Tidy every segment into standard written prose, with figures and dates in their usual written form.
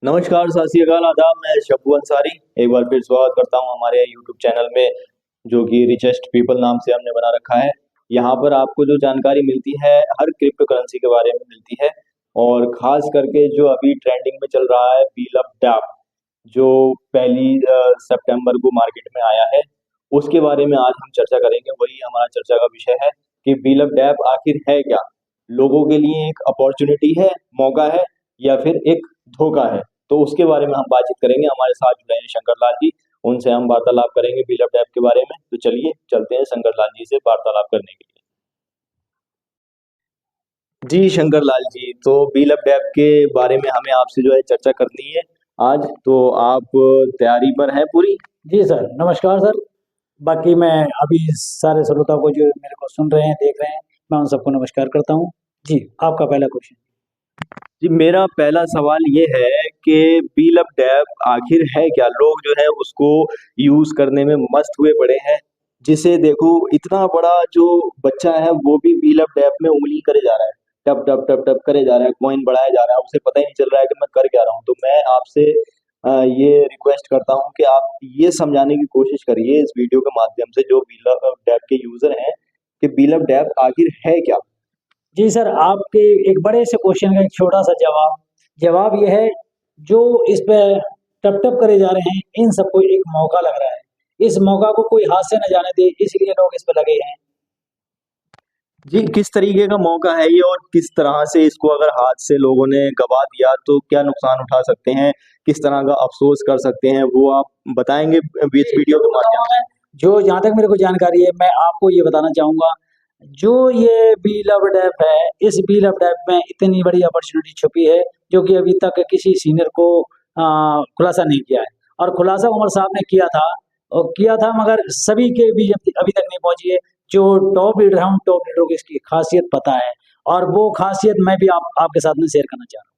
नमस्कार, सत श्री अकाल, आदाब। मैं शब्बू अंसारी एक बार फिर स्वागत करता हूं हमारे यूट्यूब चैनल में, जो कि रिचेस्ट पीपल नाम से हमने बना रखा है। यहाँ पर आपको जो जानकारी मिलती है हर क्रिप्टो करेंसी के बारे में मिलती है, और ख़ास करके जो अभी ट्रेंडिंग में चल रहा है बीलअप डैप, जो पहली सितंबर को मार्केट में आया है, उसके बारे में आज हम चर्चा करेंगे। वही हमारा चर्चा का विषय है कि बीलअप डैप आखिर है क्या? लोगों के लिए एक अपॉर्चुनिटी है, मौका है, या फिर एक धोखा है? तो उसके बारे में हम बातचीत करेंगे। हमारे साथ जुड़े हैं शंकर लाल जी, उनसे हम वार्तालाप करेंगे बीलअप डैप के बारे में। तो चलिए चलते हैं शंकर लाल जी से वार्तालाप करने के लिए। जी शंकर लाल जी, तो बीलअप डैप के बारे में हमें आपसे जो है चर्चा करनी है आज। तो आप तैयारी पर हैं पूरी? जी सर, नमस्कार सर। बाकी मैं अभी सारे श्रोता को जो मेरे को सुन रहे हैं, देख रहे हैं, मैं उन सबको नमस्कार करता हूँ। जी, आपका पहला क्वेश्चन। जी, मेरा पहला सवाल ये है कि बीलअप डैप आखिर है क्या? लोग जो है उसको यूज करने में मस्त हुए पड़े हैं। जिसे देखो, इतना बड़ा जो बच्चा है वो भी बीलअप डैप में उंगली करे जा रहा है, टप टप टप टप करे जा रहा है, कॉइन बढ़ाया जा रहा है, उसे पता ही नहीं चल रहा है कि मैं कर क्या रहा हूँ। तो मैं आपसे ये रिक्वेस्ट करता हूँ कि आप ये समझाने की कोशिश करिए इस वीडियो के माध्यम से, जो बीलअप डैप के यूजर हैं, कि बीलअप डैप आखिर है क्या? जी सर, आपके एक बड़े से क्वेश्चन का एक छोटा-सा जवाब। जवाब ये है, जो इस पे टप-टप करे जा रहे हैं, इन सबको एक मौका लग रहा है। इस मौका को कोई हाथ से न जाने दे, इसलिए लोग इस पे लगे हैं। जी, किस तरीके का मौका है ये, और किस तरह से इसको अगर हाथ से लोगों ने गँवा दिया तो क्या नुकसान उठा सकते हैं? किस तरह का अफ़सोस कर सकते हैं, वो आप बताएँगे इस जी, वीडियो ज़रूर के माध्यम बताऊँगा से? मैं। जो जहाँ तक मेरे को जानकारी है, मैं आपको ये बताना चाहूँगा, जो ये बीलअप ऐप है, इस बीलअप ऐप में इतनी बड़ी अपॉर्च्युनिटी छुपी है, जो कि अभी तक किसी सीनियर को खुलासा नहीं किया है। और खुलासा उमर साहब ने किया था, मगर सभी के बीच अभी तक नहीं पहुँची है। जो टॉप लीडर हैं, उन टॉप लीडरों को इसकी खासियत पता है, और वो खासियत मैं भी आपके साथ में शेयर करना चाह रहा हूँ।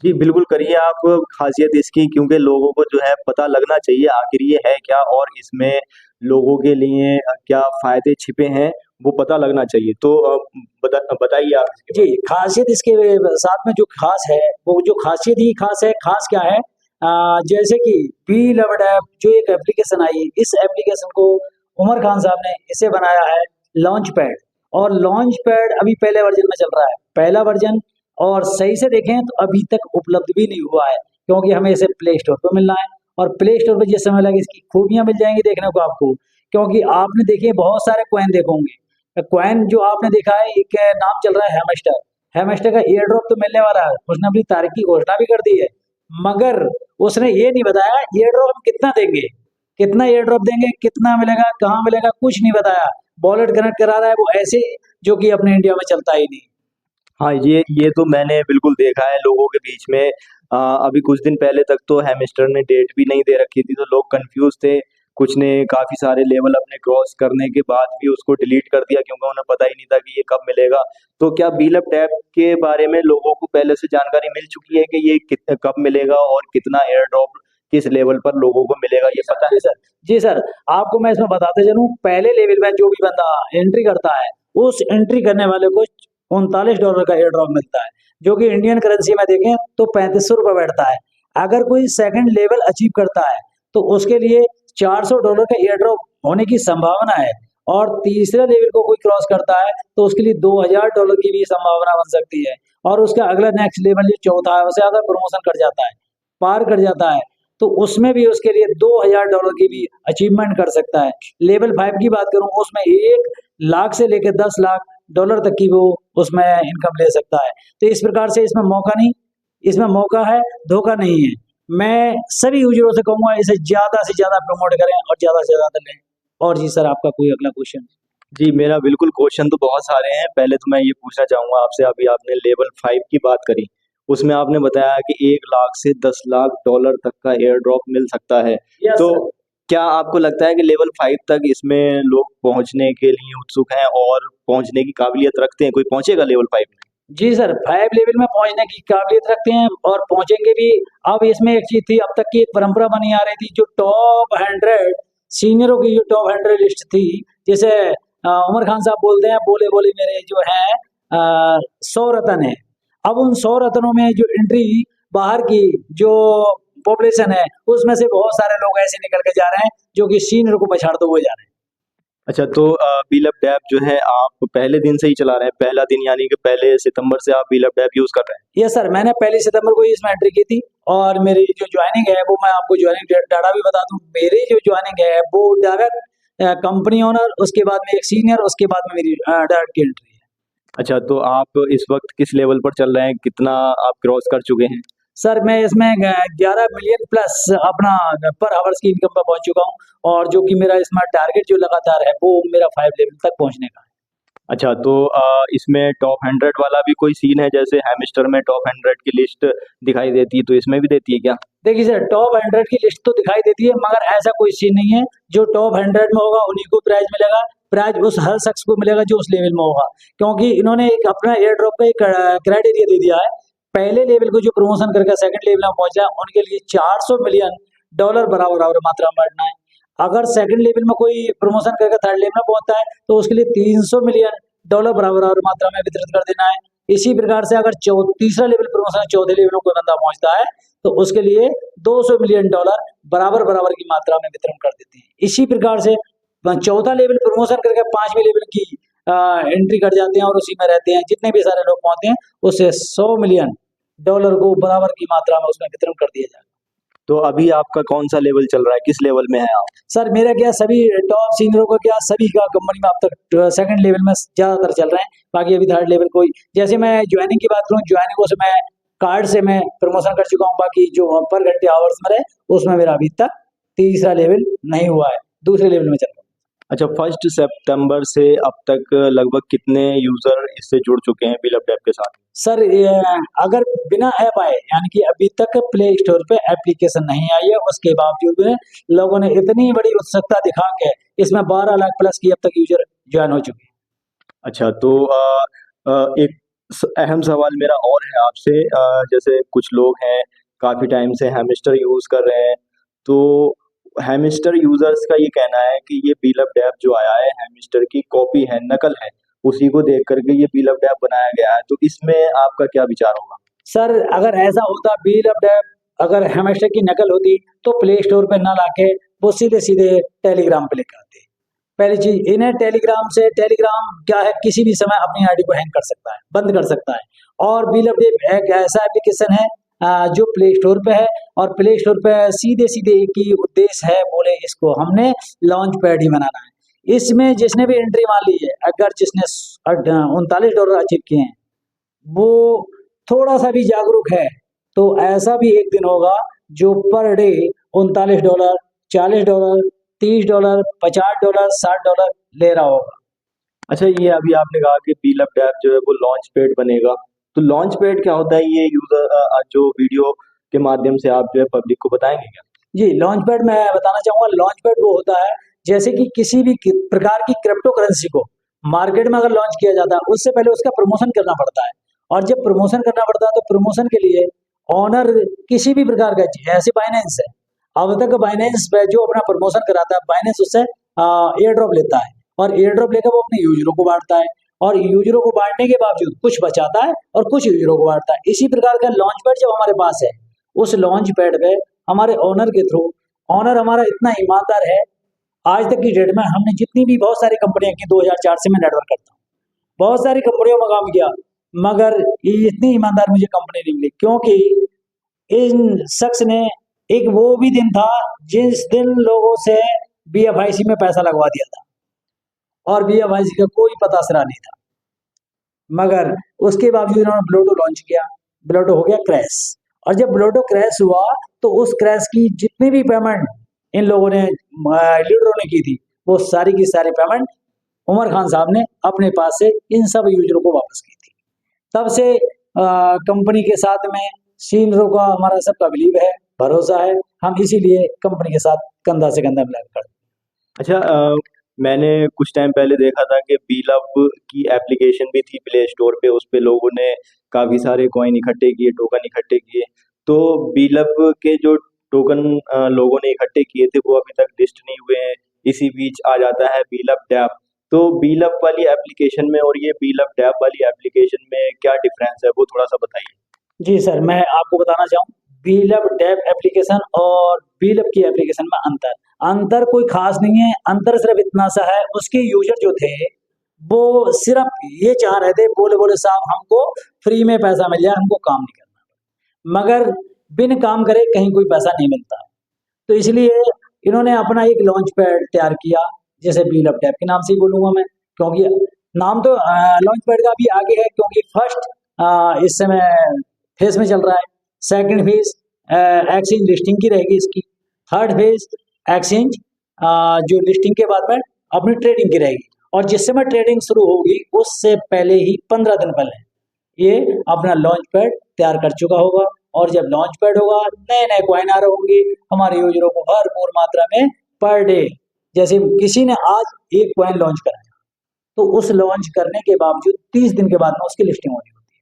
जी, बिल्कुल करिए आप ख़ासियत इसकी, क्योंकि लोगों को जो है पता लगना चाहिए आखिर ये है क्या, और इसमें लोगों के लिए क्या फ़ायदे छिपे हैं, वो पता लगना चाहिए। तो बताइए आप इसके जी, बारे में। खासियत इसके साथ में जो खास है, वो जो खासियत ही खास है। खास क्या है? जैसे कि बी लवर्ड ऐप जो एक एप्लीकेशन आई, इस एप्लीकेशन को उमर खान साहब ने इसे बनाया है लॉन्च पैड, और लॉन्च पैड अभी पहले वर्जन में चल रहा है। पहला वर्जन, और सही से देखें तो अभी तक उपलब्ध भी नहीं हुआ है, क्योंकि हमें इसे प्ले स्टोर पे मिलना है, और प्ले स्टोर पे जिस समय लगे इसकी खूबियाँ मिल जाएँगी देखने को आपको। क्योंकि आपने देखिए बहुत सारे कॉइन देखे होंगे। कॉइन जो आपने देखा है, एक नाम चल रहा है हैमस्टर। हैमस्टर का एयर ड्रॉप तो मिलने वाला है, उसने अपनी तारीख की घोषणा भी कर दी है, मगर उसने ये नहीं बताया एयर ड्रॉप हम कितना देंगे, कितना एयर ड्रॉप देंगे, कितना मिलेगा, कहाँ मिलेगा, कुछ नहीं बताया। वॉलेट कनेक्ट करा रहा है वो ऐसे ही, जो कि अपने इंडिया में चलता ही नहीं। हाँ, ये तो मैंने बिल्कुल देखा है लोगों के बीच में। अभी कुछ दिन पहले तक तो हैमस्टर ने डेट भी नहीं दे रखी थी, तो लोग कन्फ्यूज़ थे। कुछ ने काफ़ी सारे लेवल अपने क्रॉस करने के बाद भी उसको डिलीट कर दिया, क्योंकि उन्हें पता ही नहीं था कि ये कब मिलेगा। तो क्या बीलअप टैब के बारे में लोगों को पहले से जानकारी मिल चुकी है कि ये कब मिलेगा, और कितना एयर ड्रॉप किस लेवल पर लोगों को मिलेगा, जी ये सर, पता जी है? सर, जी सर। आपको मैं इसमें बताते चलूँ, पहले लेवल में जो भी बंदा एंट्री करता है, उस एंट्री करने वाले को $39 का एयर ड्रॉप मिलता है, जो कि इंडियन करेंसी में देखें तो ₹3500 बैठता है। अगर कोई सेकंड लेवल अचीव करता है, तो उसके लिए $400 का एयर ड्रॉप होने की संभावना है, और तीसरे लेवल को कोई क्रॉस करता है, तो उसके लिए $2000 की भी संभावना बन सकती है, और उसका अगला नेक्स्ट लेवल जो चौथा है, उसे ज़्यादा प्रमोशन कर जाता है, पार कर जाता है, तो उसमें भी उसके लिए $2000 की भी अचीवमेंट कर सकता है। लेवल 5 की बात करूँ, उसमें 1 लाख से लेकर $10 लाख तक की वो उसमें इनकम ले सकता है। तो इस प्रकार से इसमें मौका नहीं, इसमें मौका है, धोखा नहीं है। मैं सभी यूज़रों से कहूँगा इसे ज़्यादा से ज़्यादा प्रमोट करें और ज़्यादा से ज़्यादा लें। और जी सर, आपका कोई अगला क्वेश्चन? जी, मेरा बिल्कुल क्वेश्चन तो बहुत सारे हैं। पहले तो मैं ये पूछना चाहूँगा आपसे, अभी आपने लेवल 5 की बात करी, उसमें आपने बताया कि 1 लाख से 10 लाख डॉलर तक का एयर ड्रॉप मिल सकता है। यस तो सर। क्या आपको लगता है कि लेवल 5 तक इसमें लोग पहुँचने के लिए उत्सुक हैं और पहुँचने की काबिलियत रखते हैं? कोई पहुँचेगा लेवल 5 में? जी सर, 5 लेवल में पहुँचने की काबिलियत रखते हैं और पहुँचेंगे भी। अब इसमें एक चीज़ थी, अब तक की एक परंपरा बनी आ रही थी, जो टॉप 100 सीनियरों की जो टॉप 100 लिस्ट थी, जिसे उमर खान साहब बोलते हैं, बोले-बोले मेरे जो हैं 100 रत्न हैं। अब उन 100 रत्नों में जो एंट्री बाहर की जो पॉपुलेशन है उसमें से बहुत सारे लोग ऐसे निकल के जा रहे हैं जो कि सीनियर को पछाड़ते हुए जा रहे हैं। अच्छा, तो बीलअप ऐप जो है आप पहले दिन से ही चला रहे हैं, पहला दिन यानी कि पहले सितंबर से आप बीलअप ऐप यूज कर रहे हैं? ये सर मैंने 1 सितंबर को ही इसमें एंट्री की थी और मेरी जो ज्वाइनिंग है वो मैं आपको ज्वाइनिंग डाटा भी बता दूं। मेरी जो ज्वाइनिंग है वो डायरेक्ट कंपनी ओनर, उसके बाद में एक सीनियर, उसके बाद में मेरी डायरेक्ट की एंट्री है। अच्छा, तो आप इस वक्त किस लेवल पर चल रहे हैं, कितना आप क्रॉस कर चुके हैं? सर मैं इसमें 11 मिलियन प्लस अपना पर आवर्स की इनकम पर पहुंच चुका हूं और जो कि मेरा इसमें टारगेट जो लगातार है वो मेरा 5 लेवल तक पहुंचने का है। अच्छा, तो इसमें टॉप 100 वाला भी कोई सीन है, जैसे हैमस्टर में टॉप 100 की लिस्ट दिखाई देती है, तो इसमें भी देती है क्या? देखिए सर, टॉप 100 की लिस्ट तो दिखाई देती है मगर ऐसा कोई सीन नहीं है। जो टॉप 100 में होगा उन्हीं को प्राइज मिलेगा। प्राइज उस हर शख्स को मिलेगा जो उस लेवल में होगा, क्योंकि इन्होंने एक अपना एयर ड्रॉप का एक क्राइटेरिया दे दिया है। पहले लेवल को जो प्रमोशन करके सेकंड लेवल में पहुंचा है उनके लिए $400 मिलियन बराबर बराबर मात्रा में बांटना है। अगर सेकंड लेवल में कोई प्रमोशन करके थर्ड लेवल में पहुंचता है तो उसके लिए $300 मिलियन बराबर बराबर मात्रा में वितरित कर देना है। इसी प्रकार से अगर तीसरा लेवल प्रमोशन चौथे लेवल में कोई बंदा पहुंचता है तो उसके लिए $200 मिलियन बराबर बराबर की मात्रा में वितरण कर देते हैं। इसी प्रकार से चौथा लेवल प्रमोशन करके पांचवें लेवल की एंट्री कर जाते हैं और उसी में रहते हैं। जितने भी सारे लोग पहुंचते हैं उससे $100 मिलियन को बराबर की मात्रा में उसमें वितरण कर दिया जाएगा। तो अभी आपका कौन सा लेवल चल रहा है, किस लेवल में है आप? सर मेरा क्या सभी टॉप सीनियरों का क्या सभी का कंपनी में अब तक सेकंड लेवल में ज्यादातर चल रहे हैं। बाकी अभी थर्ड लेवल कोई, जैसे मैं ज्वाइनिंग की बात करूं, ज्वाइनिंग से मैं कार्ड से मैं प्रमोशन कर चुका हूं। बाकी जो पर घंटे आवर्स में रहे उसमें मेरा अभी तक तीसरा लेवल नहीं हुआ है, दूसरे लेवल में चल रहा हूं। अच्छा, 1 सितंबर से अब तक लगभग कितने यूजर इससे जुड़ चुके हैं बीलअप ऐप के साथ? सर अगर बिना ऐप आए यानी कि अभी तक प्ले स्टोर पे एप्लीकेशन नहीं आई है, उसके बावजूद में लोगों ने इतनी बड़ी उत्सुकता दिखा के इसमें 12 लाख प्लस की अब तक यूजर ज्वाइन हो चुके हैं। अच्छा, तो एक अहम सवाल मेरा और है आपसे, जैसे कुछ लोग हैं काफ़ी टाइम से हैमस्टर यूज़ कर रहे हैं, तो हैमस्टर यूज़र्स का ये कहना है कि ये बीलअप ऐप जो आया है हैमस्टर की कॉपी है, नकल है, उसी को देख करके ये बीलअप ऐप बनाया गया है, तो इसमें आपका क्या विचार होगा? सर अगर ऐसा होता बिल अप डैप अगर हैमस्टर की नकल होती तो प्ले स्टोर पे ना लाके वो सीधे सीधे टेलीग्राम पे लेकर आते। पहली चीज, इन्हें टेलीग्राम क्या है, किसी भी समय अपनी आईडी को हैंग कर सकता है, बंद कर सकता है। और बिल अप डैप एक ऐसा एप्लीकेशन है जो प्ले स्टोर पे है और प्ले स्टोर पे सीधे सीधे एक ही उद्देश्य है, बोले इसको हमने लॉन्च पैड ही बनाना है। इसमें जिसने भी एंट्री मार ली है, अगर जिसने $39 अचीव किए हैं वो थोड़ा सा भी जागरूक है तो ऐसा भी एक दिन होगा जो पर डे $39, $40, $30, $50, $60 ले रहा होगा। अच्छा, ये अभी आपने कहा कि बीलअप ऐप जो है वो लॉन्च पैड बनेगा, तो लॉन्च पैड क्या होता है, ये यूज़र जो वीडियो के माध्यम से आप जो है पब्लिक को बताएँगे क्या? जी, लॉन्च पैड मैं बताना चाहूंगा। लॉन्च पैड वो होता है जैसे कि किसी भी प्रकार की क्रिप्टो करेंसी को मार्केट में अगर लॉन्च किया जाता है उससे पहले उसका प्रमोशन करना पड़ता है। और जब प्रमोशन करना पड़ता है तो प्रमोशन के लिए ऑनर किसी भी प्रकार का, ऐसे बाइनेंस है, अब तक बाइनेंस पे जो अपना प्रमोशन कराता है बाइनेंस उससे एयर ड्रॉप लेता है और एयर ड्रॉप लेकर वो अपने यूजरों को बांटता है और यूजरों को बांटने के बावजूद कुछ बचाता है और कुछ यूजरों को बांटता है। इसी प्रकार का लॉन्च पैड जब हमारे पास है, उस लॉन्च पैड पे हमारे ओनर के थ्रू, ऑनर हमारा इतना ईमानदार है, आज तक की डेट में हमने जितनी भी बहुत सारी कंपनियां की, 2004 से मैं नेटवर्क करता हूँ, बहुत सारी कंपनियों में काम किया मगर ये इतनी ईमानदार मुझे कंपनी नहीं मिली, क्योंकि इन शख्स ने एक वो भी दिन था जिस दिन लोगों से BFIC में पैसा लगवा दिया था और BFIC का कोई पता सरा नहीं था, मगर उसके बावजूद इन्होंने ब्लोटो लॉन्च किया। ब्लोटो हो गया क्रैश और जब ब्लोटो क्रैश हुआ तो उस क्रैश की जितनी भी पेमेंट इन लोगों ने लीडरों ने की थी वो सारी की सारी पेमेंट उमर खान साहब ने अपने पास से इन सब यूजरों को वापस की थी। तब से कंपनी के साथ में सीनियरों का हमारा सबका बिलीव है, भरोसा है, हम इसीलिए कंपनी के साथ कंधा से कंधा मिलाकर खड़े। अच्छा, मैंने कुछ टाइम पहले देखा था कि बीलअप की एप्लीकेशन भी थी प्ले स्टोर पे, उस पे लोगों ने काफ़ी सारे कॉइन इकट्ठे किए, टोकन इकट्ठे किए, तो बीलअप के जो टोकन लोगों ने इकट्ठे किए थे वो अभी तक लिस्ट नहीं हुए हैं। इसी बीच आ जाता है बीलअप ऐप, तो बीलअप वाली एप्लीकेशन में और ये बीलअप ऐप वाली एप्लीकेशन में क्या डिफरेंस है, वो थोड़ा सा बताइए। जी सर, मैं आपको बताना चाहूँ, बीलब डेव एप्लीकेशन और बीलब की एप्लीकेशन में अंतर अंतर कोई खास नहीं है। अंतर सिर्फ इतना सा है, उसके यूजर जो थे वो सिर्फ ये चाह रहे थे, बोले बोले साहब हमको फ्री में पैसा मिल जाए, हमको काम नहीं करना, मगर बिन काम करे कहीं कोई पैसा नहीं मिलता। तो इसलिए इन्होंने अपना एक लॉन्च पैड तैयार किया, जैसे बीलब डेव के नाम से ही बोलूंगा मैं, क्योंकि नाम तो लॉन्च पैड का भी आगे है, क्योंकि फर्स्ट इस समय फेज में चल रहा है, सेकंड फेज एक्सचेंज लिस्टिंग की रहेगी इसकी, थर्ड फेज एक्सचेंज जो लिस्टिंग के बाद में अपनी ट्रेडिंग की रहेगी, और जिस समय ट्रेडिंग शुरू होगी उससे पहले ही 15 दिन पहले ये अपना लॉन्च पैड तैयार कर चुका होगा। और जब लॉन्च पैड होगा, नए नए कॉइन आ रहे होंगे हमारे यूजरों को भरपूर मात्रा में पर डे। जैसे किसी ने आज एक कॉइन लॉन्च करा, तो उस लॉन्च करने के बावजूद 30 दिन के बाद में उसकी लिस्टिंग होनी होती है,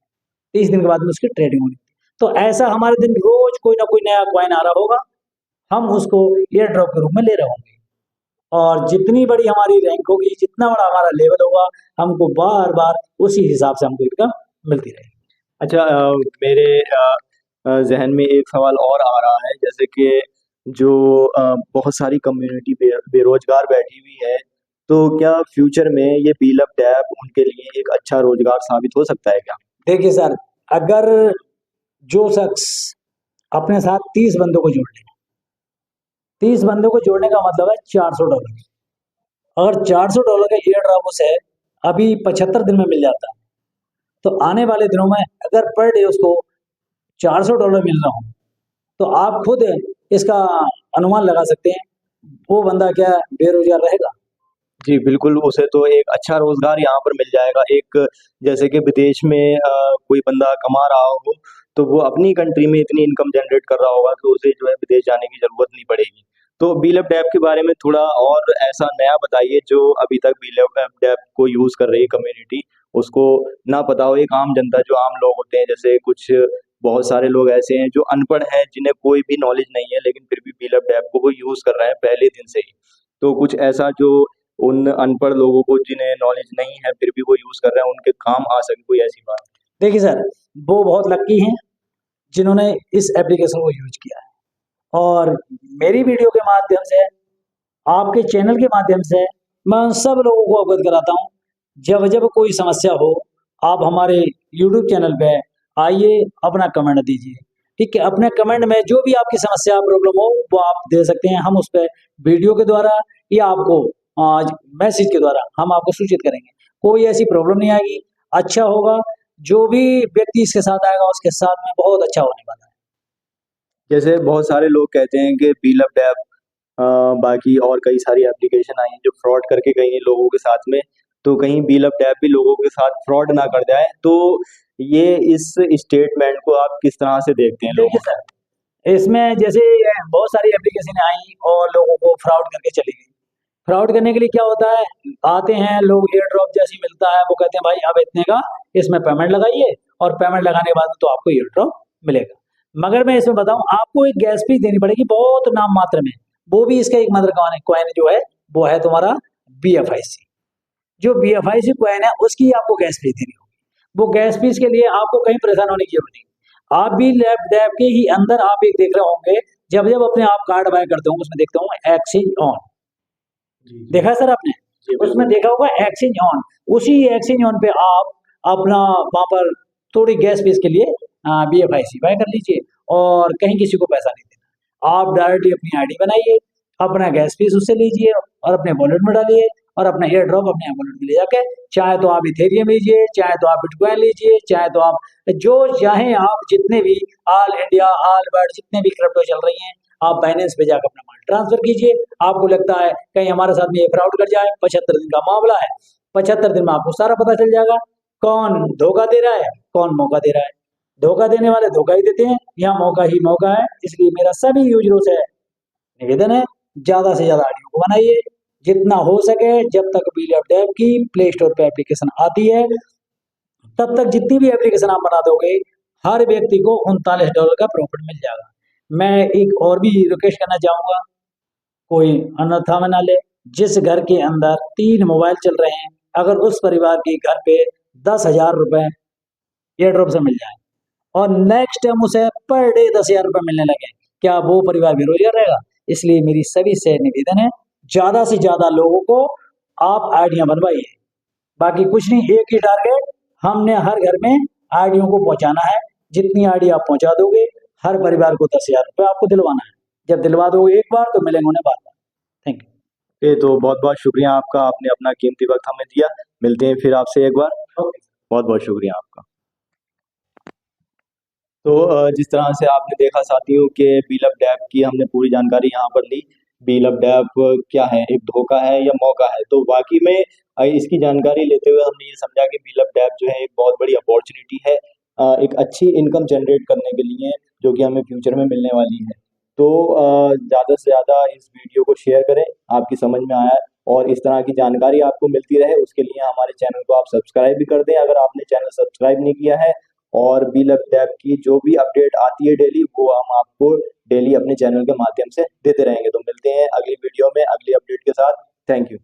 30 दिन के बाद में उसकी ट्रेडिंग होनी होती है। तो ऐसा हमारे दिन रोज कोई ना कोई नया कॉइन आ रहा होगा, हम उसको एयर ड्रॉप के रूप में ले रहे होंगे, और जितनी बड़ी हमारी रैंक होगी, जितना बड़ा हमारा लेवल होगा, हमको बार बार उसी हिसाब से हमको इनकम मिलती रहेगी। अच्छा, मेरे जहन में एक सवाल और आ रहा है, जैसे कि जो बहुत सारी कम्युनिटी बेरोजगार बैठी हुई है, तो क्या फ्यूचर में ये बीलअप टैब उनके लिए एक अच्छा रोजगार साबित हो सकता है क्या? देखिए सर, अगर जो शख्स अपने साथ 30 बंदों को जोड़ ले, 30 बंदों को जोड़ने का मतलब है $400। अगर $400 का एयर ड्रॉप उसे अभी 75 दिन में मिल जाता है, तो आने वाले दिनों में अगर पर डे उसको $400 मिल रहा हो, तो आप खुद इसका अनुमान लगा सकते हैं, वो बंदा क्या बेरोजगार रहेगा। जी बिल्कुल, उसे तो एक अच्छा रोजगार यहाँ पर मिल जाएगा। एक जैसे कि विदेश में कोई बंदा कमा रहा हो, तो वो अपनी कंट्री में इतनी इनकम जनरेट कर रहा होगा, तो उसे जो है विदेश जाने की ज़रूरत नहीं पड़ेगी। तो बीलअप ऐप के बारे में थोड़ा और ऐसा नया बताइए, जो अभी तक बीलअप ऐप को यूज़ कर रही है कम्युनिटी, उसको ना पता हो। एक आम जनता, जो आम लोग होते हैं, जैसे कुछ बहुत सारे लोग ऐसे हैं जो अनपढ़ हैं, जिन्हें कोई भी नॉलेज नहीं है, लेकिन फिर भी बीलअप ऐप को वो यूज़ कर रहे हैं पहले दिन से ही। तो कुछ ऐसा जो उन अनपढ़ लोगों को, जिन्हें नॉलेज नहीं है फिर भी वो यूज कर रहे हैं, उनके काम आ सके, कोई ऐसी बात? देखिए सर, वो बहुत लकी हैं जिन्होंने इस एप्लीकेशन को यूज किया है, और मेरी वीडियो के माध्यम से, आपके चैनल के माध्यम से मैं उन सब लोगों को अवगत कराता हूँ। जब जब कोई समस्या हो, आप हमारे यूट्यूब चैनल पे आइए, अपना कमेंट दीजिए, ठीक है। अपने कमेंट में जो भी आपकी समस्या प्रॉब्लम हो वो आप दे सकते हैं, हम उस पर वीडियो के द्वारा या आपको आज मैसेज के द्वारा हम आपको सूचित करेंगे। कोई ऐसी प्रॉब्लम नहीं आएगी, अच्छा होगा। जो भी व्यक्ति इसके साथ आएगा उसके साथ में बहुत अच्छा होने वाला है। जैसे बहुत सारे लोग कहते हैं कि बीलअप ऐप, बाकी और कई सारी एप्लीकेशन आई हैं जो फ्रॉड करके गई हैं लोगों के साथ में, तो कहीं बीलअप ऐप भी लोगों के साथ फ्रॉड ना कर जाए, तो ये इस स्टेटमेंट को आप किस तरह से देखते हैं देखिए लोगों को? सर, इसमें जैसे बहुत सारी एप्लीकेशन आई और लोगों को फ्रॉड करके चली गई। फ्रॉड करने के लिए क्या होता है, आते हैं लोग, एयर ड्रॉप जैसे ही मिलता है वो कहते हैं भाई अब इतने का इसमें पेमेंट लगाइए, और पेमेंट लगाने के बाद तो आपको एयर ड्रॉप मिलेगा। मगर मैं इसमें बताऊं, आपको एक गैस फीस देनी पड़ेगी बहुत नाम मात्र में, वो भी इसका एक मदर कॉइन जो है वो है तुम्हारा BFIC। जो BFIC कॉइन है उसकी आपको गैस फीस देनी होगी। वो गैस फीस के लिए आपको कहीं परेशान होने की जरूरत नहीं। आप भी लैब डैब के ही अंदर आप एक देख रहे होंगे, जब जब अपने आप कार्ड बाय करते होंगे उसमें देखते होंगे एक्सचेंज ऑन, जी जी। देखा है सर आपने? जी उसमें बिल्कुल। देखा होगा एक्सचेंज ऑन। उसी एक्सचेंज ऑन पे आप अपना वहां पर थोड़ी गैस फीस के लिए BFIC बाय कर लीजिए, और कहीं किसी को पैसा नहीं देना। आप डायरेक्ट ही अपनी आईडी बनाइए, अपना गैस फीस उससे लीजिए और अपने वॉलेट में डालिए, और अपना एयर ड्रॉप अपने वॉलेट में ले जाके, चाहे तो आप इथेरियम लीजिए, चाहे तो आप बिटकॉइन लीजिए, चाहे तो आप जो चाहें, आप जितने भी ऑल इंडिया ऑल वर्ल्ड जितने भी क्रिप्टो चल रही हैं, आप बाइनेंस पे जाकर अपना माल ट्रांसफर कीजिए। आपको लगता है कहीं हमारे साथ में ये फ्रॉड कर जाए, 75 दिन का मामला है, 75 दिन में आपको सारा पता चल जाएगा कौन धोखा दे रहा है, कौन मौका दे रहा है। धोखा देने वाले धोखा ही देते हैं, यहाँ मौका ही मौका है। इसलिए मेरा सभी यूजरों से निवेदन है, ज्यादा से ज्यादा ऑडियो को बनाइए, जितना हो सके। जब तक बीलअप डेव की प्ले स्टोर पे एप्लीकेशन आती है, तब तक जितनी भी एप्लीकेशन आप बना दोगे, हर व्यक्ति को $39 का प्रॉफिट मिल जाएगा। मैं एक और भी रिक्वेस्ट करना चाहूंगा, कोई अन्यथा में ना ले। जिस घर के अंदर 3 मोबाइल चल रहे हैं, अगर उस परिवार के घर पे 10,000 रुपए एयर ड्रॉप से मिल जाए, और नेक्स्ट टाइम उसे पर डे 10,000 रुपये मिलने लगे, क्या वो परिवार बेरोजगार रहेगा? इसलिए मेरी सभी से निवेदन है, ज्यादा से ज्यादा लोगों को आप आइडिया बनवाइए। बाकी कुछ नहीं, एक ही टारगेट, हमने हर घर में आईडियों को पहुंचाना है। जितनी आईडी आप पहुंचा दोगे, हर परिवार को 10,000 रुपये आपको दिलवाना है। जब दिलवा दोगे एक बार तो मिलेंगे उन्हें बार बार। Thank you. ये तो बहुत बहुत शुक्रिया आपका, आपने अपना कीमती वक्त हमें दिया। मिलते हैं फिर आपसे एक बार। बहुत बहुत शुक्रिया आपका। तो जिस तरह से आपने देखा साथियों कि बीलअप डैप की हमने पूरी जानकारी यहाँ पर ली। बीलअप डैप क्या है, एक धोखा है या मौका है? तो वाकई में इसकी जानकारी लेते हुए हमने ये समझा कि बीलअप डैप जो है एक बहुत बड़ी अपॉर्चुनिटी है, एक अच्छी इनकम जनरेट करने के लिए, जो कि हमें फ्यूचर में मिलने वाली है। तो ज़्यादा से ज़्यादा इस वीडियो को शेयर करें, आपकी समझ में आया और इस तरह की जानकारी आपको मिलती रहे, उसके लिए हमारे चैनल को आप सब्सक्राइब भी कर दें अगर आपने चैनल सब्सक्राइब नहीं किया है। और बीलअप डैप की जो भी अपडेट आती है डेली, वो हम आपको डेली अपने चैनल के माध्यम से देते रहेंगे। तो मिलते हैं अगली वीडियो में अगली अपडेट के साथ। Thank you.